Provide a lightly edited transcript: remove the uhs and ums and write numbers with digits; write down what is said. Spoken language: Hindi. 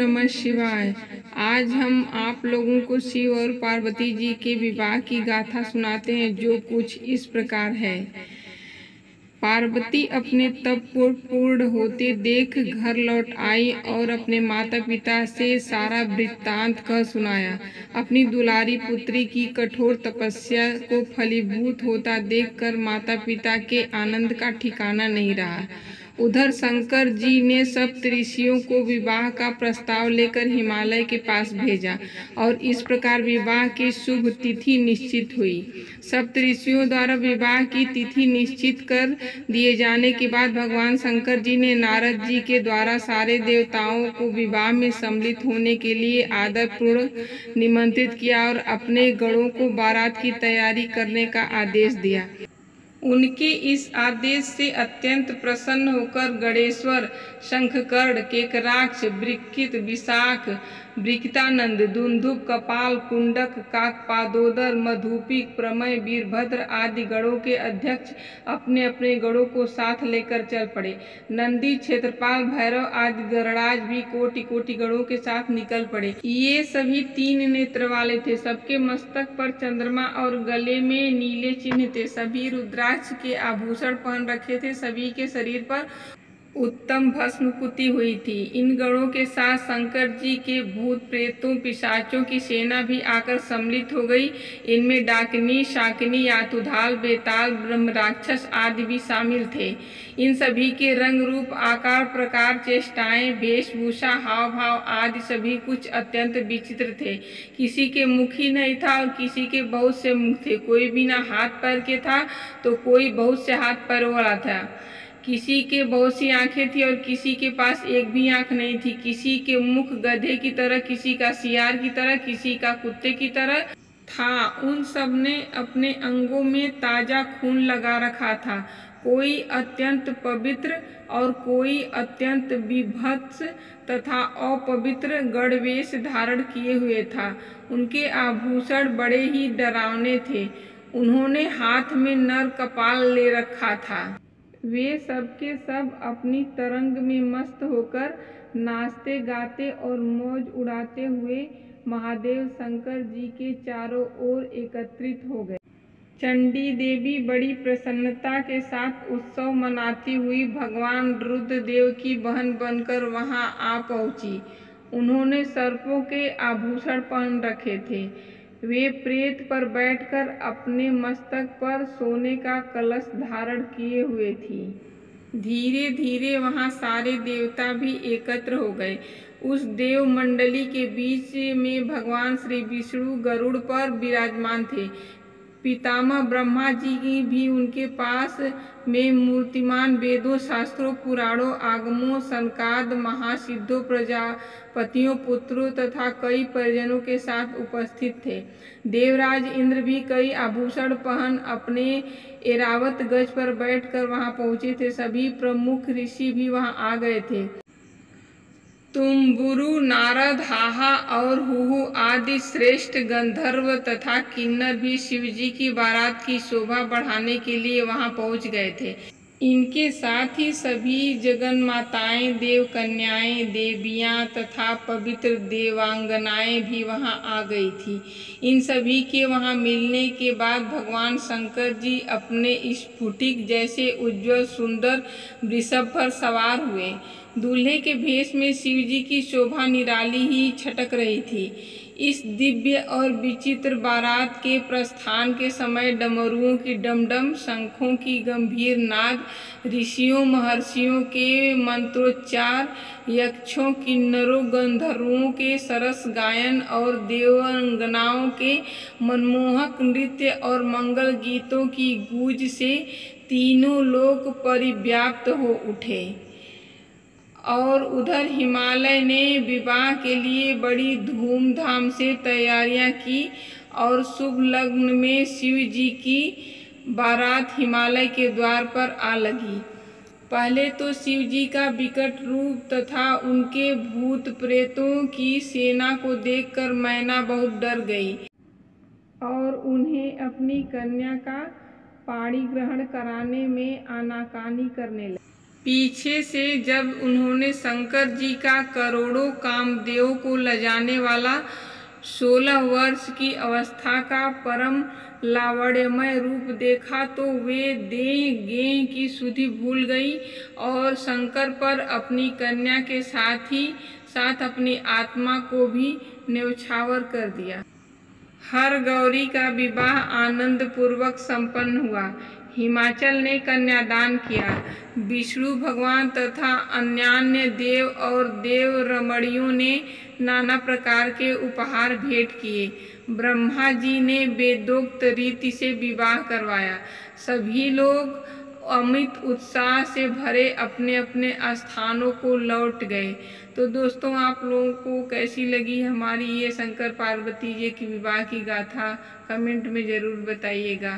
नमः शिवाय। आज हम आप लोगों को शिव और पार्वती जी के विवाह की गाथा सुनाते हैं, जो कुछ इस प्रकार है। पार्वती अपने तप पूर्ण होते देख घर लौट आई और अपने माता पिता से सारा वृत्तांत कह सुनाया। अपनी दुलारी पुत्री की कठोर तपस्या को फलीभूत होता देखकर माता पिता के आनंद का ठिकाना नहीं रहा। उधर शंकर जी ने सप्त ऋषियों को विवाह का प्रस्ताव लेकर हिमालय के पास भेजा और इस प्रकार विवाह की शुभ तिथि निश्चित हुई। सप्त ऋषियों द्वारा विवाह की तिथि निश्चित कर दिए जाने के बाद भगवान शंकर जी ने नारद जी के द्वारा सारे देवताओं को विवाह में सम्मिलित होने के लिए आदरपूर्वक निमंत्रित किया और अपने गणों को बारात की तैयारी करने का आदेश दिया। उनके इस आदेश से अत्यंत प्रसन्न होकर गणेश्वर, शंखकर्ण, केकराक्ष, बृक्कित, विशाख, बृकितानंद, दुंदुभ, कपाल, कुंडक, काकपादोदर, मधुपिक, प्रमय, वीरभद्र आदि गणों के अध्यक्ष अपने अपने गणों को साथ लेकर चल पड़े। नंदी, क्षेत्रपाल, भैरव आदि गणराज भी कोटि कोटि गणों के साथ निकल पड़े। ये सभी 3 नेत्र वाले थे। सबके मस्तक पर चंद्रमा और गले में नीले चिन्ह थे। सभी रुद्राक्ष के आभूषण पहन रखे थे। सभी के शरीर पर उत्तम भस्म पुती हुई थी। इन गणों के साथ शंकर जी के भूत प्रेतों पिशाचों की सेना भी आकर सम्मिलित हो गई। इनमें डाकिनी, शाकिनी, यातुधाल, बेताल, ब्रह्मराक्षस आदि भी शामिल थे। इन सभी के रंग रूप, आकार प्रकार, चेष्टाएं, वेशभूषा, हाव भाव आदि सभी कुछ अत्यंत विचित्र थे। किसी के मुख ही नहीं था और किसी के बहुत से मुख थे। कोई बिना हाथ पैर के था तो कोई बहुत से हाथ पैरों वाला था। किसी के बहुत सी आंखें थी और किसी के पास एक भी आंख नहीं थी। किसी के मुख गधे की तरह, किसी का सियार की तरह, किसी का कुत्ते की तरह था। उन सब ने अपने अंगों में ताजा खून लगा रखा था। कोई अत्यंत पवित्र और कोई अत्यंत विभत्स तथा अपवित्र गणवेश धारण किए हुए था। उनके आभूषण बड़े ही डरावने थे। उन्होंने हाथ में नर कपाल ले रखा था। वे सबके सब अपनी तरंग में मस्त होकर नाचते गाते और मौज उड़ाते हुए महादेव शंकर जी के चारों ओर एकत्रित हो गए। चंडी देवी बड़ी प्रसन्नता के साथ उत्सव मनाती हुई भगवान रुद्रदेव की बहन बनकर वहां आ पहुंची। उन्होंने सर्पों के आभूषण पहन रखे थे। वे प्रेत पर बैठकर अपने मस्तक पर सोने का कलश धारण किए हुए थी। धीरे धीरे वहां सारे देवता भी एकत्र हो गए। उस देव मंडली के बीच में भगवान श्री विष्णु गरुड़ पर विराजमान थे। पितामह ब्रह्मा जी भी उनके पास में मूर्तिमान वेदों, शास्त्रों, पुराणों, आगमों, सनकाद महासिद्धों, प्रजापतियों, पुत्रों तथा कई परिजनों के साथ उपस्थित थे। देवराज इंद्र भी कई आभूषण पहन अपने ऐरावत गज पर बैठकर वहां पहुंचे थे। सभी प्रमुख ऋषि भी वहां आ गए थे। तुम्बुरु, नारद, हाहा और हुहु आदि श्रेष्ठ गंधर्व तथा किन्नर भी शिवजी की बारात की शोभा बढ़ाने के लिए वहां पहुंच गए थे। इनके साथ ही सभी जगन्माताएं, देव कन्याएं, देवियां तथा पवित्र देवांगनाएं भी वहां आ गई थी। इन सभी के वहां मिलने के बाद भगवान शंकर जी अपने स्फुटिक जैसे उज्ज्वल सुंदर वृषभ पर सवार हुए। दूल्हे के भेष में शिवजी की शोभा निराली ही छटक रही थी। इस दिव्य और विचित्र बारात के प्रस्थान के समय डमरुओं की डमडम, शंखों की गंभीर नाद, ऋषियों महर्षियों के मंत्रोच्चार, यक्षों, किन्नरों, गंधर्वों के सरस गायन और देवांगनाओं के मनमोहक नृत्य और मंगल गीतों की गूंज से तीनों लोक परिव्याप्त हो उठे। और उधर हिमालय ने विवाह के लिए बड़ी धूमधाम से तैयारियां की और शुभ लग्न में शिव जी की बारात हिमालय के द्वार पर आ लगी। पहले तो शिव जी का विकट रूप तथा उनके भूत प्रेतों की सेना को देखकर मैना बहुत डर गई और उन्हें अपनी कन्या का पाणी ग्रहण कराने में आनाकानी करने लगी। पीछे से जब उन्होंने शंकर जी का करोड़ों कामदेव को लजाने वाला 16 वर्ष की अवस्था का परम लावण्यमय रूप देखा तो वे देह गेह की सुधि भूल गई और शंकर पर अपनी कन्या के साथ ही साथ अपनी आत्मा को भी न्यौछावर कर दिया। हर गौरी का विवाह आनंद पूर्वक संपन्न हुआ। हिमाचल ने कन्यादान किया। विष्णु भगवान तथा अन्यान्य देव और देव रमणियों ने नाना प्रकार के उपहार भेंट किए। ब्रह्मा जी ने वेदोक्त रीति से विवाह करवाया। सभी लोग अमित उत्साह से भरे अपने अपने स्थानों को लौट गए। तो दोस्तों, आप लोगों को कैसी लगी हमारी ये शंकर पार्वती जी की विवाह की गाथा, कमेंट में ज़रूर बताइएगा।